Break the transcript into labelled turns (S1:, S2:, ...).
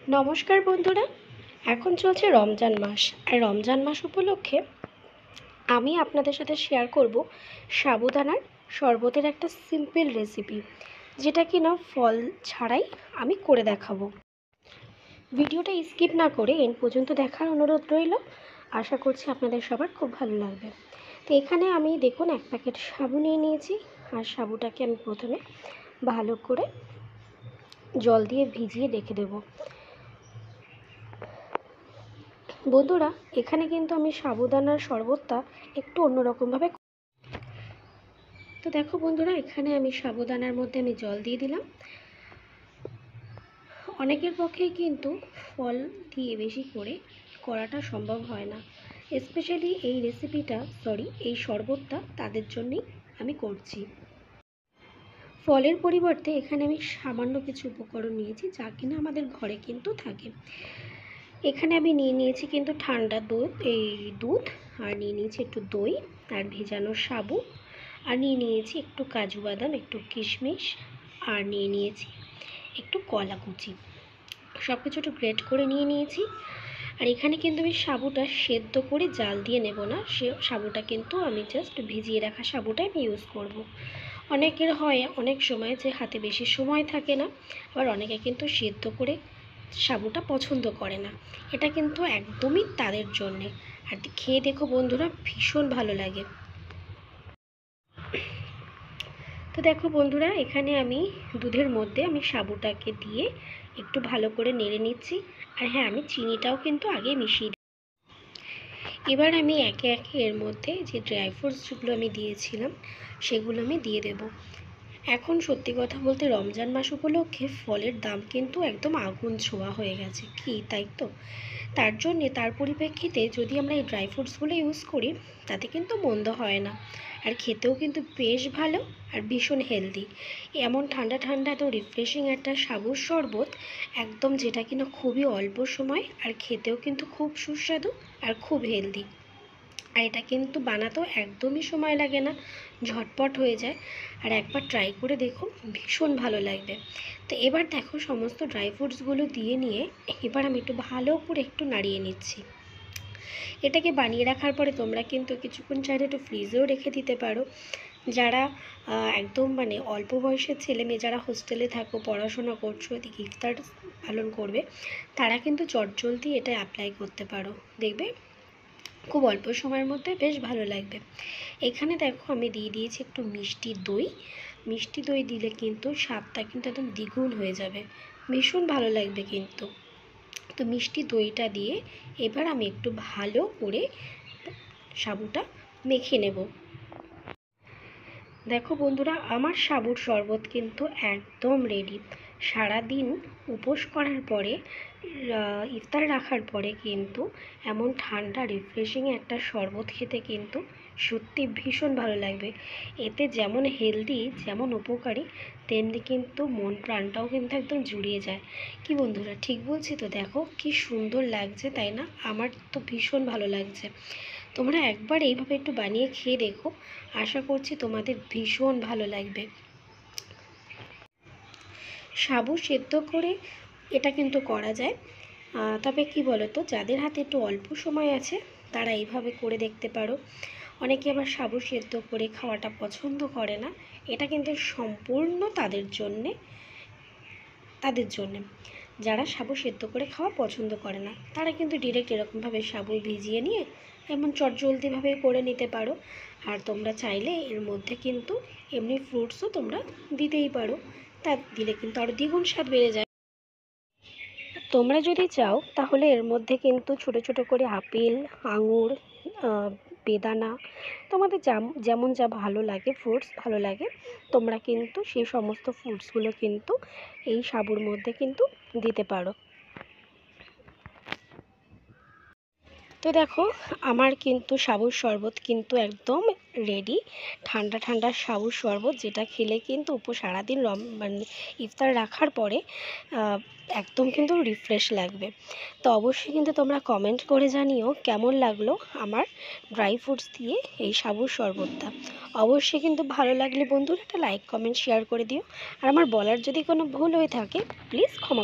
S1: নমস্কার বন্ধুরা, এখন চলছে রমজান মাস। আর রমজান মাস উপলক্ষে আমি আপনাদের সাথে শেয়ার করব সাবুদানার শরবতের একটা সিম্পল রেসিপি, যেটা কিনা ফল ছাড়াই আমি করে দেখাবো। ভিডিওটা স্কিপ না করে এন্ড পর্যন্ত দেখার অনুরোধ রইল। আশা করছি আপনাদের সবার খুব ভালো লাগবে। তো এখানে আমি দেখুন 1 প্যাকেট সাবু নিয়ে নিয়েছি। আর সাবুটাকে আমি প্রথমে ভালো করে জল দিয়ে ভিজিয়ে রেখে দেবো। বন্ধুরা, এখানে কিন্তু আমি সাবুদানার শরবতটা একটু অন্যরকমভাবে। তো দেখো বন্ধুরা, এখানে আমি সাবুদানার মধ্যে আমি জল দিয়ে দিলাম। অনেকের পক্ষেই কিন্তু ফল দিয়ে বেশি করে করাটা সম্ভব হয় না, স্পেশালি এই শরবতটা তাদের জন্যই আমি করছি। ফলের পরিবর্তে এখানে আমি সামান্য কিছু উপকরণ নিয়েছি, যা কিনা আমাদের ঘরে কিন্তু থাকে। এখানে আমি নিয়ে নিয়েছি কিন্তু ঠান্ডা দুধ, আর নিয়ে নিয়েছি একটু দই, আর ভেজানো সাবু, আর নিয়ে নিয়েছি একটু কাজু বাদাম, একটু কিশমিশ, আর নিয়ে নিয়েছি একটু কলা কুচি। সব কিছু একটু গ্রেট করে নিয়ে নিয়েছি। আর এখানে কিন্তু আমি সাবুটা সেদ্ধ করে জাল দিয়ে নেব না, সাবুটা কিন্তু আমি জাস্ট ভিজিয়ে রাখা সাবুটাই আমি ইউজ করব। অনেকের হয় অনেক সময় যে হাতে বেশি সময় থাকে না, আবার অনেকে কিন্তু সেদ্ধ করে সাবুটা পছন্দ করে না। এটা কিন্তু একদমই তাদের জন্যে। আর খেয়ে দেখো বন্ধুরা, ভীষণ ভালো লাগে। তো দেখো বন্ধুরা, এখানে আমি দুধের মধ্যে আমি সাবুটাকে দিয়ে একটু ভালো করে নেড়ে নিচ্ছি। আর হ্যাঁ, আমি চিনিটাও কিন্তু আগে মিশিয়ে দিই। এবার আমি একে একে এর মধ্যে যে ড্রাই ফ্রুটসগুলো আমি দিয়েছিলাম সেগুলো আমি দিয়ে দেব। এখন সত্যি কথা বলতে রমজান মাস উপলক্ষে ফলের দাম কিন্তু একদম আগুন ছোঁয়া হয়ে গেছে, কি তাই তো? তার পরিপ্রেক্ষিতে যদি আমরা এই ড্রাই ফ্রুটসগুলো ইউজ করি, তাতে কিন্তু মন্দ হয় না, আর খেতেও কিন্তু বেশ ভালো আর ভীষণ হেলদি। এমন ঠান্ডা ঠান্ডা তো রিফ্রেশিং একটা সাবুর শরবত, একদম যেটা কিনা খুবই অল্প সময়, আর খেতেও কিন্তু খুব সুস্বাদু আর খুব হেলদি। আর এটা কিন্তু বানাতেও একদমই সময় লাগে না, ঝটপট হয়ে যায়। আর একবার ট্রাই করে দেখো, ভীষণ ভালো লাগবে। তো এবার দেখো সমস্ত ড্রাই ফ্রুটসগুলো দিয়ে নিয়ে এবার আমি একটু ভালো করে একটু নাড়িয়ে নিচ্ছি। এটাকে বানিয়ে রাখার পরে তোমরা কিন্তু কিছুক্ষণ চাইলে একটু ফ্রিজেও রেখে দিতে পারো। যারা একদম অল্প বয়সের ছেলে মেয়ে, যারা হোস্টেলে থাকো, পড়াশোনা করছো, এদিকে ইফতার পালন করবে, তারা কিন্তু চটজলদি এটা অ্যাপ্লাই করতে পারো। দেখবে খুব অল্প সময়ের মধ্যে বেশ ভালো লাগবে। এখানে দেখো আমি দিয়ে দিয়েছি একটু মিষ্টি দই দিলে কিন্তু স্বাদটা কিন্তু একদম দ্বিগুণ হয়ে যাবে, ভীষণ ভালো লাগবে কিন্তু। তো মিষ্টি দইটা দিয়ে এবার আমি একটু ভালো করে সাবুটা মেখে নেব। দেখো বন্ধুরা, আমার সাবুর শরবত কিন্তু একদম রেডি। সারাদিন উপোস করার পরে, ইফতার রাখার পরে কিন্তু এমন ঠান্ডা রিফ্রেশিং একটা শরবত খেতে কিন্তু সত্যি ভীষণ ভালো লাগবে। এতে যেমন হেলদি, যেমন উপকারী, তেমনি কিন্তু মন প্রাণটাও কিন্তু একদম জুড়িয়ে যায়। কি বন্ধুরা, ঠিক বলছি তো? দেখো কি সুন্দর লাগছে, তাই না? আমার তো ভীষণ ভালো লাগছে। তোমরা একবার এইভাবে একটু বানিয়ে খেয়ে দেখো, আশা করছি তোমাদের ভীষণ ভালো লাগবে। সাবু সেদ্ধ করে এটা কিন্তু করা যায়, তবে কি বলো তো, যাদের হাতে একটু অল্প সময় আছে তারা এইভাবে করে দেখতে পারো। অনেকে আবার সাবু সেদ্ধ করে খাওয়াটা পছন্দ করে না, এটা কিন্তু সম্পূর্ণ তাদের জন্যে। যারা সাবু সেদ্ধ করে খাওয়া পছন্দ করে না, তারা কিন্তু ডিরেক্ট এরকমভাবে সাবু ভিজিয়ে নিয়ে এমন চটজলদিভাবে করে নিতে পারো। আর তোমরা চাইলে এর মধ্যে কিন্তু এমনি ফ্রুটসও তোমরা দিতেই পারো, তা দিলে কিন্তু আরও দ্বিগুণ স্বাদ বেড়ে যায়। তোমরা যদি চাও তাহলে এর মধ্যে কিন্তু ছোট ছোট করে আপেল, আঙুর, বেদানা, তোমাদের যেমন যা ভালো লাগে, ফ্রুটস ভালো লাগে, তোমরা কিন্তু সেই সমস্ত ফ্রুটসগুলো কিন্তু এই সাবুর মধ্যে কিন্তু দিতে পারো। তো দেখো, আমার কিন্তু সাবুর শরবত কিন্তু একদম রেডি। ঠান্ডা ঠান্ডা সাবুর শরবত, যেটা খেলে কিন্তু সারাদিন ইফতার রাখার পরে একদম কিন্তু রিফ্রেশ লাগবে। তো অবশ্যই কিন্তু তোমরা কমেন্ট করে জানিও কেমন লাগলো আমার ড্রাই ফ্রুটস দিয়ে এই সাবুর শরবতটা। অবশ্যই কিন্তু ভালো লাগলে বন্ধুরা একটা লাইক, কমেন্ট, শেয়ার করে দিও। আর আমার বলার যদি কোনো ভুল হয়ে থাকে, প্লিজ ক্ষমা।